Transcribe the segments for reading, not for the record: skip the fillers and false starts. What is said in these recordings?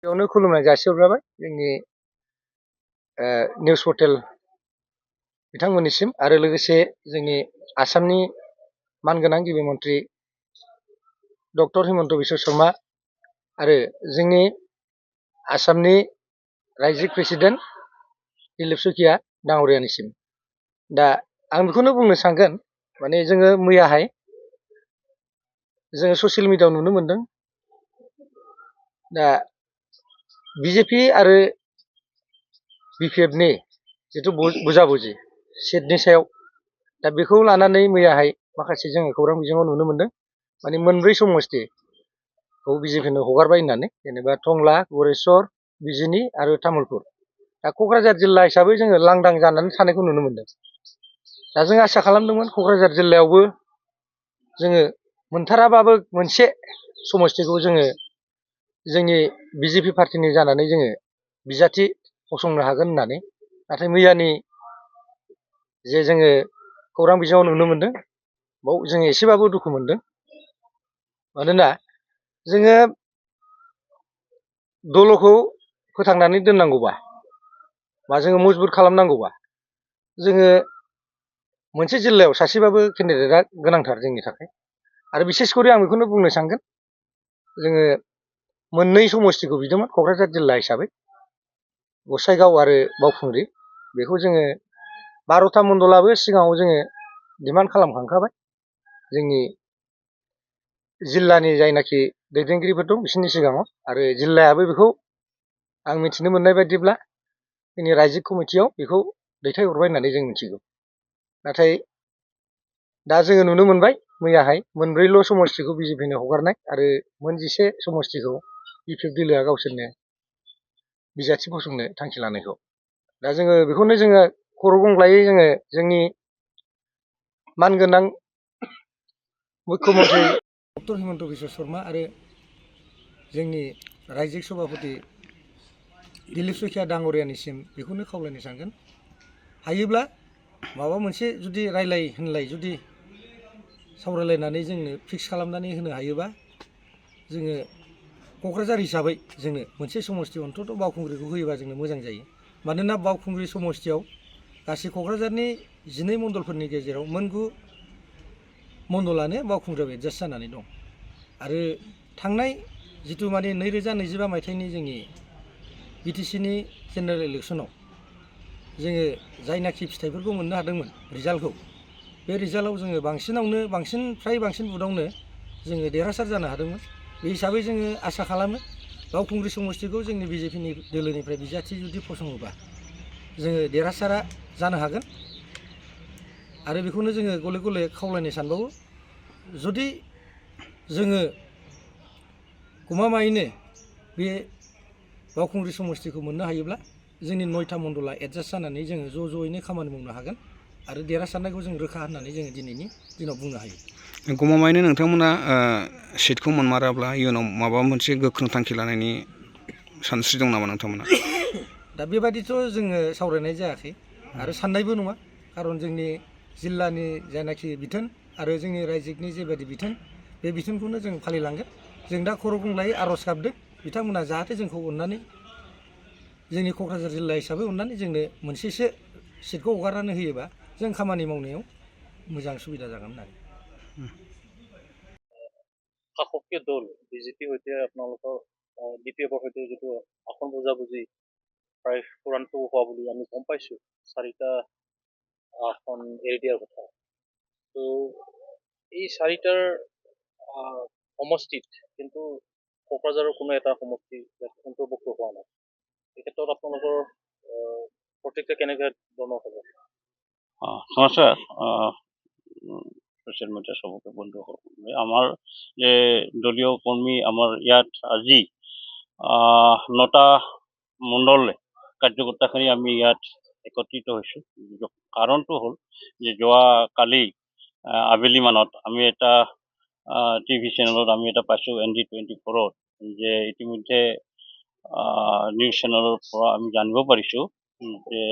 बेयावनो खुलुमनाय जासिहरग्रोबाय जोंनि निउस पर्टेल बिथांमोननिसिम आरो लोगोसे जोंनि आसामनि मानगोनां गिबि मन्थ्रि डक्टर हिमन्त बिश्व शर्मा आरो जोंनि आसामनि रायजिक प्रेसिडेन्ट दिलीप शइकिया डाङरियानिसिम दा आं बेखौनो बुंनो सानगोन माने जोङो मैयाहाय जोङो ससियेल मिडियायाव नुनो मोनदों दा बिजेपि आरो बिपिएफनि जिथु बुजाबुजि सिटनि सायाव दा बेखौ लानानै मैयाहाय माखासे जोङो खौरां बिजोङाव नुनो मोनदों माने मोनब्रै समस्तिखौ बिजेपिनो हगारबाय होननानै जेनेबा टंला गरेस्वर बिजिनि आरो तामुलपुर दा क'क्राझार जिल्ला हिसाबै जोङो लांदां जानानै थानायखौ नुनो मोनदों दा जों आसा खालामदोंमोन क'क्राझार जिल्लायावबो जोङो मोनथाराबाबो मोनसे समस्तिखौ जोङो जोंनि बिजेपि पार्टिनि जानानै जोङो बिजाथि फसंनो हागोन होननानै नाथाय मैयानि जे जोङो खौरां बिजोङाव नुनो मोनदों बाव जोङो एसेबाबो दुखु मोनदों मानोना जोङो दलखौ फोथांनानै दोननांगौबा बा जोङो मजबुत खालामनांगौबा जोङो मोनसे जिल्लायाव सासेबाबो केन्डिडेटआ गोनांथार जोंनि थाखाय आरो बिसेस करि आं बेखौनो बुंनो सानगोन जोङो मोननै समस्तिखौ बिदोंमोन क'क्राझार जिल्ला हिसाबै गसाइगाव आरो बावखुंग्रि बेखौ जोङो 12था मण्डलाबो सिगाङाव जोङो डिमान्ड खालामखांखाबाय जोंनि जिल्लानि जायनाखि दैदेनगिरिफोर दं बिसोरनि सिगाङाव आरो जिल्लायाबो बेखौ आं मिथिनो मोननाय बायदिब्ला जोंनि रायजिक कमिटियाव बेखौ दैथायहरबाय होननानै जों मिथिगौ नाथाय दा जोङो नुनो मोनबाय मैयाहाय मोनब्रैल' समस्तिखौ बिजेपिनो हगारनाय आरो मोन 11 समस्तिखौ बिपिएफ दोलोआ गावसोरनो बिजाथि फसंनो थांखि लानायखौ दा जोङो बेखौनो जोङो खर' गंग्लायै जोङो जोंनि मानगोनां मुख्यमन्त्रि डक्टर हिमन्त बिश्व शर्मा आरो जोंनि रायजिक सभापति दिलीप शइकिया डाङरियानिसिम बेखौनो खावलायनो सानगोन हायोब्ला माबा मोनसे जुदि रायलाय होनलाय जुदि सावरायलायनानै जोंनो फिक्स खालामनानै होनो हायोबा जोङो क'क्राझार हिसाबै जोंनो मोनसे समस्ति अन्तत' बावखुंग्रिखौ होयोबा जोंनो मोजां जायो मानोना बावखुंग्रि समस्तियाव गासै क'क्राझारनि 12 मण्डलफोरनि गेजेराव मोन 9 मण्डलानो बावखुंग्रियाव एडजास्ट जानानै दं आरो थांनाय जिथु माने 2025 मायथाइनि जोंनि बिटिसिनि जेनेरेल इलेक्सनाव जोङो जायनाखि फिथाइफोरखौ मोननो हादोंमोन रिजाल्टखौ बे रिजाल्टआव जोङो फ्राय बांसिन बुथआवनो जोङो देरहासार जानो हादोंमोन बे हिसाबै जोङो आसा खालामो बावखुंग्रि समस्तिखौ जोंनि बिजेपिनि दोलोनिफ्राय बिजाथि जुदि फसङोबा जोङो देरहासारा जानो हागोन आरो बेखौनो जोङो गले गले खावलायनो सानबावो जुदि जोङो गमामायैनो बे बावखुंग्रि समस्तिखौ मोननो हायोब्ला जोंनि 9था मण्डला एडजास्ट जानानै जोङो ज'यैनो खामानि मावनो हागोन आरो देरहासारनायखौ जों रोखा होननानै जोङो दिनैनि दिनाव बुंनो हायो गमामायैनो नोंथांमोना सिटखौ मोनमाराब्ला इयुनाव माबा मोनसे गोख्रों थांखि लानायनि सानस्रि दं नामा नोंथांमोना दा बेबादिथ' जोङो सावरायनाय जायाखै आरो साननायबो नङा खारन जोंनि जिल्लानि जायनाखि बिथोन आरो जोंनि रायजिकनि जेबायदि बिथोन बे बिथोनखौनो जों फालिलांगोन जों दा खर' गंग्लायै आर'ज गाबदों बिथांमोना जाहाथे जोंखौ अननानै जोंनि क'क्राझार जिल्ला हिसाबै अननानै जोंनो मोनसेसो सिटखौ हगारनानै होयोबा जों खामानि मावनायाव मोजां सुबिदा जागोन होननानै শাসকীয় দল বিজেপিৰ সৈতে আপোনালোকৰ বিপিএফৰ সৈতে যিটো আসন বুজাবুজি প্ৰায় চূড়ান্ত হোৱা বুলি আমি গম পাইছোঁ 4টা আসন এৰি দিয়াৰ কথা তো এই 4টাৰ সমষ্টিত কিন্তু কোকৰাঝাৰৰ কোনো এটা সমষ্টি অন্তৰ্ভুক্ত হোৱা নাই এই ক্ষেত্ৰত আপোনালোকৰ প্ৰতিক্ৰিয়া কেনেকৈ ধৰণৰ হ'ব নমস্কাৰ ছ'চিয়েল মিডিয়া সবকে বন্ধুসকল আমাৰ যে দলীয় কৰ্মী আমাৰ ইয়াত আজি 9টা মণ্ডলে কাৰ্যকৰ্তাখিনি আমি ইয়াত একত্ৰিত হৈছোঁ কাৰণটো হ'ল যে যোৱা কালি আবেলি মানত আমি এটা টিভি চেনেলত আমি এটা পাইছোঁ ND24ত যে ইতিমধ্যে নিউজ চেনেলৰ পৰা আমি জানিব পাৰিছোঁ যে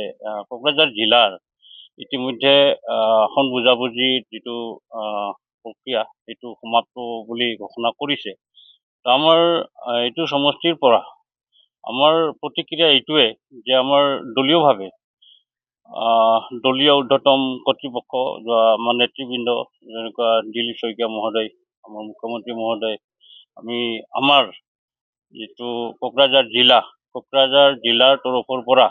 কোকৰাঝাৰ জিলাৰ ইতিমধ্যে আসন বুজাবুজিৰ যিটো প্ৰক্ৰিয়া এইটো সমাপ্ত বুলি ঘোষণা কৰিছে আমাৰ এইটো সমষ্টিৰ পৰা আমাৰ প্ৰতিক্ৰিয়া এইটোৱে যে আমাৰ দলীয়ভাৱে দলীয় ঊৰ্ধ্বতম কৰ্তৃপক্ষ বা আমাৰ নেতৃবৃন্দ যেনেকুৱা দিলীপ শইকীয়া মহোদয়, আমাৰ মুখ্যমন্ত্ৰী মহোদয়, আমি আমাৰ যিটো কোকৰাঝাৰ জিলাৰ তৰফৰ পৰা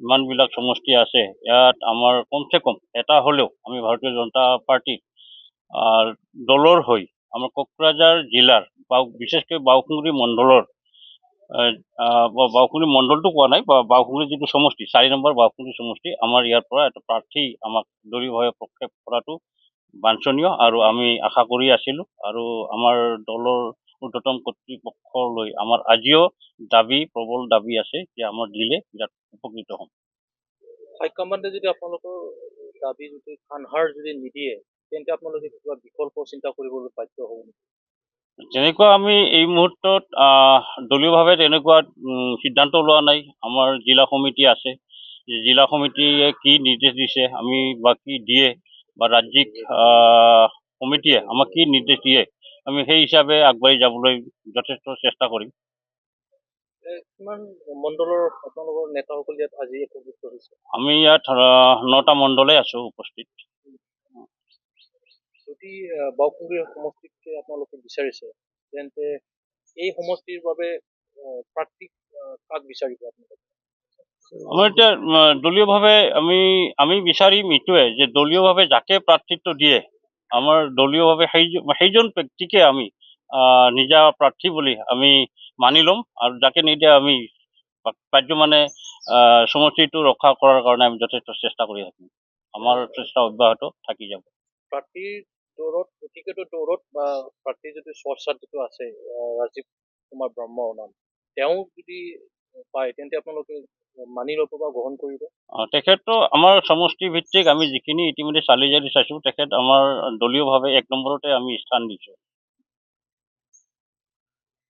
ইমানবিলাক সমষ্টি আছে, ইয়াত আমাৰ কমচে কম এটা হ'লেও আমি ভাৰতীয় জনতা পাৰ্টি দলৰ হৈ আমাৰ কোকৰাঝাৰ জিলাৰ বিশেষকৈ বাওকুংৰি মণ্ডলৰ বাওকুংৰি মণ্ডলটো কোৱা নাই, বাওকুংৰি যিটো সমষ্টি 4 নম্বৰ বাওকুংৰি সমষ্টি, আমাৰ ইয়াৰ পৰা এটা প্ৰাৰ্থী আমাক দলীয়ভাৱে প্ৰক্ষেপ কৰাটো বাঞ্ছনীয় আৰু আমি আশা কৰি আছিলোঁ। আৰু আমাৰ দলৰ ঊৰ্ধ্বতম কৰ্তৃপক্ষলৈ আমাৰ আজিও প্ৰবল দাবী আছে যে আমাৰ দিলে বিৰাট উপকৃত হ'ম। হাইকমাণ্ডে যদি আপোনালোকৰ দাবী যদি কাণসাৰ যদি নিদিয়ে, তেন্তে আপোনালোকে কিবা বিকল্প চিন্তা কৰিবলৈ বাধ্য হ'ব নেকি? যেনেকুৱা আমি এই মুহূৰ্তত দলীয়ভাৱে তেনেকুৱা সিদ্ধান্ত লোৱা নাই। আমাৰ জিলা সমিতি আছে, জিলা সমিতিয়ে কি নিৰ্দেশ দিছে আমি বা কি দিয়ে বা ৰাজ্যিক সমিতিয়ে আমাক কি নিৰ্দেশ দিয়ে, আমি সেই হিচাপে আগবাঢ়ি যাবলৈ যথেষ্ট চেষ্টা কৰিম। কিমান মণ্ডলৰ আপোনালোকৰ নেতাসকল ইয়াত আজি একত্ৰিত হৈছে? আমি ইয়াত 9টা মণ্ডলে আছোঁ উপস্থিত। যদি বাওকুংৰি সমষ্টিতকে আপোনালোকে বিচাৰিছে, তেন্তে এই সমষ্টিৰ বাবে প্ৰাৰ্থী কাক বিচাৰিব আপোনালোকে? আমাৰ এতিয়া দলীয়ভাৱে আমি বিচাৰিম এইটোৱে যে দলীয়ভাৱে যাকে প্ৰাৰ্থিত্ব দিয়ে, আমাৰ দলীয়ভাৱে সেইজন ব্যক্তিকে আমি নিজা প্ৰাৰ্থী বুলি আমি মানি ল'ম, আৰু যাকে নিদিয়ে আমি মানে সমষ্টিটো ৰক্ষা কৰাৰ কাৰণে আমি যথেষ্ট চেষ্টা কৰি থাকিম। আমাৰ চেষ্টা অব্যাহত থাকি যাব। প্ৰাৰ্থীৰ দৌৰত, ব্যক্তিগত দৌৰত বা প্ৰাৰ্থীৰ যদি চৰ্চাত যিটো আছে ৰাজীৱ কুমাৰ ব্ৰহ্মৰ নাম, তেওঁ যদি পায় তেন্তে আপোনালোকে মানি ল'ব বা গ্ৰহণ কৰিব? তেখেতটো আমাৰ সমষ্টি ভিত্তিক আমি যিখিনি ইতিমধ্যে চালি জাৰি চাইছোঁ, তেখেত আমাৰ দলীয়ভাৱে 1 নম্বৰতে আমি স্থান দিছোঁ।